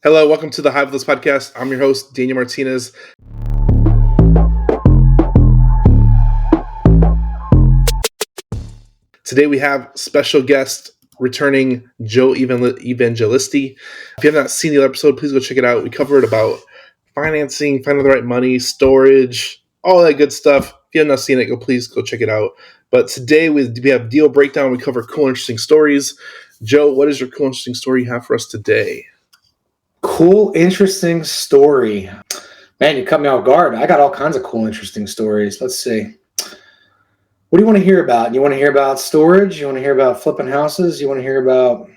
Hello, welcome to the Hive List podcast. I'm your host, Daniel Martinez. Today we have special guest returning Joe Evangelisti. If you have not seen the other episode, please go check it out. We covered about financing, finding the right money, storage, all that good stuff. If you have not seen it, please go check it out. But today we have deal breakdown. We cover cool, interesting stories. Joe, what is your cool, interesting story you have for us today? Cool, interesting story. Man, you cut me off guard. I got all kinds of cool, interesting stories. Let's see. What do you want to hear about? You want to hear about storage? You want to hear about flipping houses? You want to hear about,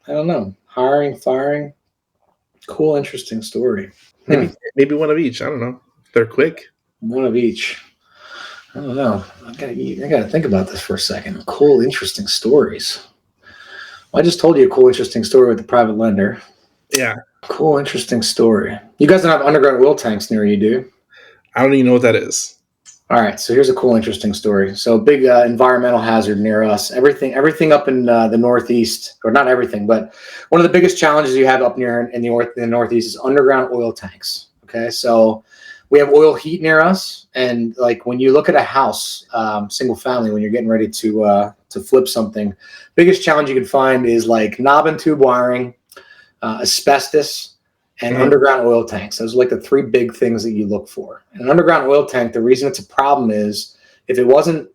I don't know, hiring, firing? Cool, interesting story. Maybe one of each. I don't know. They're quick. One of each. I don't know. I gotta think about this for a second. Cool, interesting stories. Well, I just told you a cool, interesting story with the private lender. Yeah. Cool, interesting story. You guys don't have underground oil tanks near you, do you? I don't even know what that is. All right, so here's a cool, interesting story. So big environmental hazard near us. Everything up in the Northeast, or not everything, but one of the biggest challenges you have up near in the Northeast is underground oil tanks. Okay, so we have oil heat near us, and like when you look at a house, single family, when you're getting ready to flip something, biggest challenge you can find is like knob and tube wiring, asbestos, and underground oil tanks. Those are like the three big things that you look for. And an underground oil tank, the reason it's a problem is if it wasn't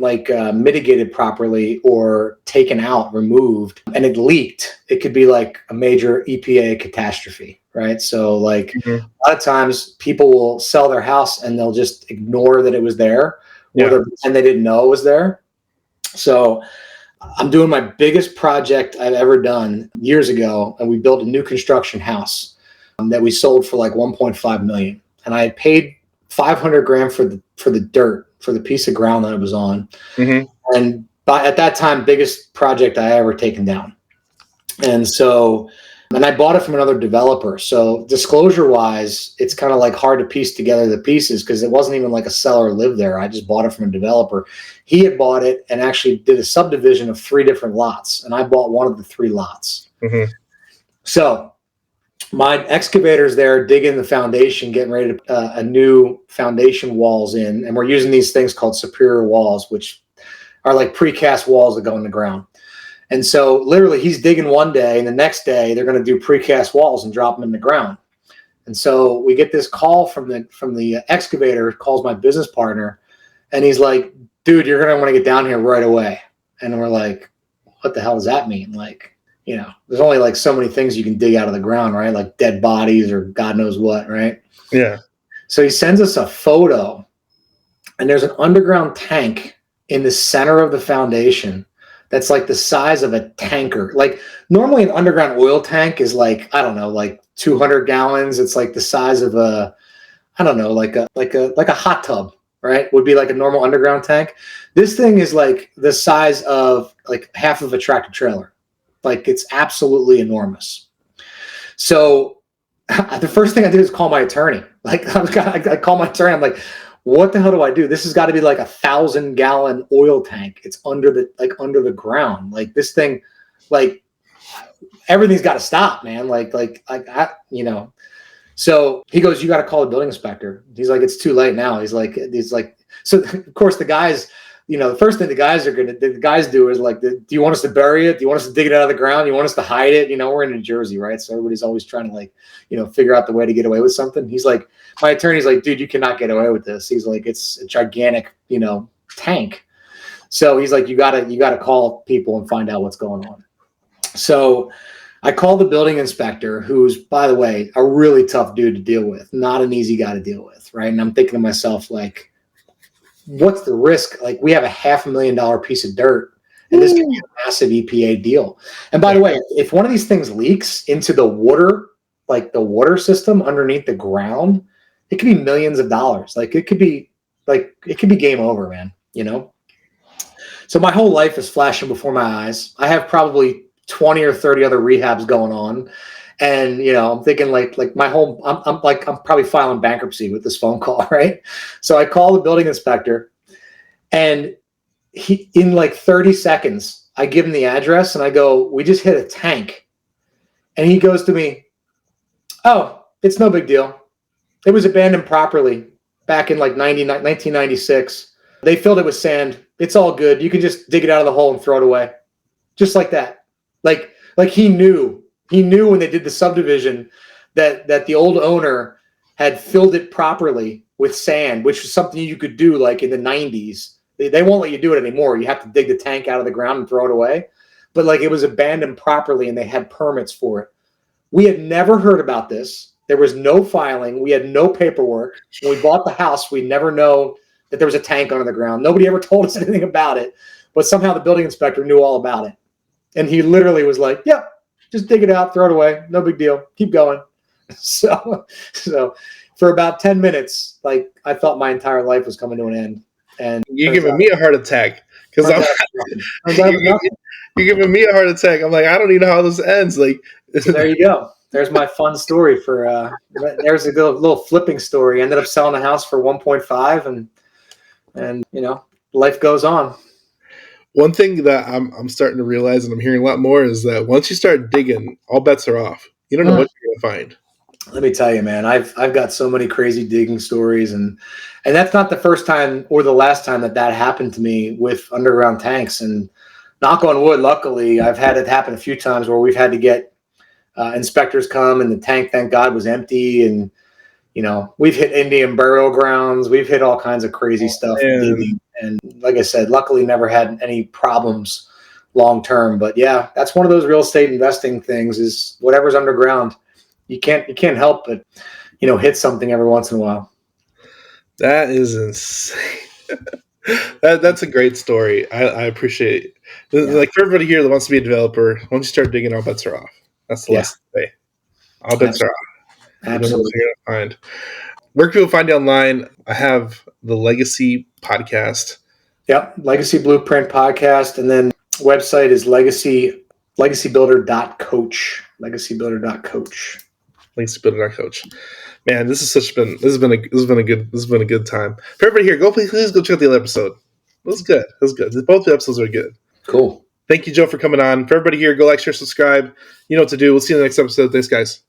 like mitigated properly or taken out, removed, and it leaked, it could be like a major EPA catastrophe, right? So like a lot of times people will sell their house and they'll just ignore that it was there, and they didn't know it was there. So I'm doing my biggest project I've ever done years ago, and we built a new construction house that we sold for like 1.5 million. And I paid 500 grand for the dirt, for the piece of ground that it was on. And at that time, biggest project I ever taken down. And I bought it from another developer. So disclosure wise, it's kind of like hard to piece together the pieces because it wasn't even like a seller lived there. I just bought it from a developer. He had bought it and actually did a subdivision of 3 different lots. And I bought one of the 3 lots. So my excavator's there digging the foundation, getting ready to a new foundation walls in. And we're using these things called superior walls, which are like precast walls that go in the ground. And so literally he's digging one day and the next day they're going to do precast walls and drop them in the ground. And so we get this call from the excavator, calls my business partner, and he's like, dude, you're going to want to get down here right away. And we're like, what the hell does that mean? Like, you know, there's only like so many things you can dig out of the ground, right? Like dead bodies or God knows what, right? Yeah. So he sends us a photo and there's an underground tank in the center of the foundation that's like the size of a tanker. Like normally an underground oil tank is like, I don't know, like 200 gallons. It's like the size of a, I don't know, like a hot tub, right? Would be like a normal underground tank. This thing is like the size of like half of a tractor trailer. Like it's absolutely enormous. So the first thing I did is call my attorney. Like I call my attorney. I'm like, what the hell do I do? This has got to be like 1,000-gallon oil tank. It's under the ground. Like this thing, like everything's got to stop, man. So he goes, you got to call the building inspector. He's like, it's too late now. He's like, so of course the guys, the first thing the guys do is like, do you want us to bury it? Do you want us to dig it out of the ground? Do you want us to hide it? We're in New Jersey, right? So everybody's always trying to figure out the way to get away with something. He's like, my attorney's like, dude, you cannot get away with this. He's like, it's a gigantic, tank. So he's like, you gotta call people and find out what's going on. So I called the building inspector, who's, by the way, a really tough dude to deal with, not an easy guy to deal with, right? And I'm thinking to myself, like, what's the risk? Like, we have a $500,000 piece of dirt, and this could be a massive EPA deal. And by the way, if one of these things leaks into the water, like the water system underneath the ground, it could be millions of dollars. Like it could be game over, man. So my whole life is flashing before my eyes. I have probably 20 or 30 other rehabs going on. And, I'm thinking like I'm probably filing bankruptcy with this phone call. Right. So I call the building inspector and he, in like 30 seconds, I give him the address and I go, we just hit a tank. And he goes to me, Oh, it's no big deal. It was abandoned properly back in like 1996. They filled it with sand. It's all good. You can just dig it out of the hole and throw it away. Just like that. Like he knew when they did the subdivision that the old owner had filled it properly with sand, which was something you could do like in the 90s. They won't let you do it anymore. You have to dig the tank out of the ground and throw it away. But like it was abandoned properly and they had permits for it. We had never heard about this. There was no filing. We had no paperwork. When we bought the house, we never know that there was a tank under the ground. Nobody ever told us anything about it. But somehow the building inspector knew all about it. And he literally was like, yep, just dig it out, throw it away. No big deal. Keep going. So for about 10 minutes, like I thought my entire life was coming to an end. And you're giving me a heart attack because you're giving me a heart attack. I'm like, I don't even know how this ends. Like, so there you go. There's my fun story for. There's a little flipping story. Ended up selling the house for 1.5, and you know, life goes on. One thing that I'm starting to realize, and I'm hearing a lot more, is that once you start digging, all bets are off. You don't know what you're gonna find. Let me tell you, man, I've got so many crazy digging stories, and that's not the first time or the last time that happened to me with underground tanks. And knock on wood, luckily, I've had it happen a few times where we've had to get inspectors come, and the tank, thank God, was empty. And you know, we've hit Indian burial grounds, we've hit all kinds of crazy stuff digging. And like I said, luckily, never had any problems long term. But yeah, that's one of those real estate investing things: is whatever's underground. You can't help but, you know, hit something every once in a while. That is insane. That's a great story. I appreciate it. Yeah. Like for everybody here that wants to be a developer, once you start digging, all bets are off. That's the lesson today. All bets are off. Absolutely. You know what you're gonna find. Where can people find you online? I have the Legacy podcast. Yep, Legacy Blueprint podcast, and then website is legacybuilder.coach. Legacybuilder.coach. Legacybuilder.coach. Man, this has been a good time. For everybody here, please go check out the other episode. It was good. Both the episodes are good. Cool. Thank you, Joe, for coming on. For everybody here, go like, share, subscribe. You know what to do. We'll see you in the next episode. Thanks, guys.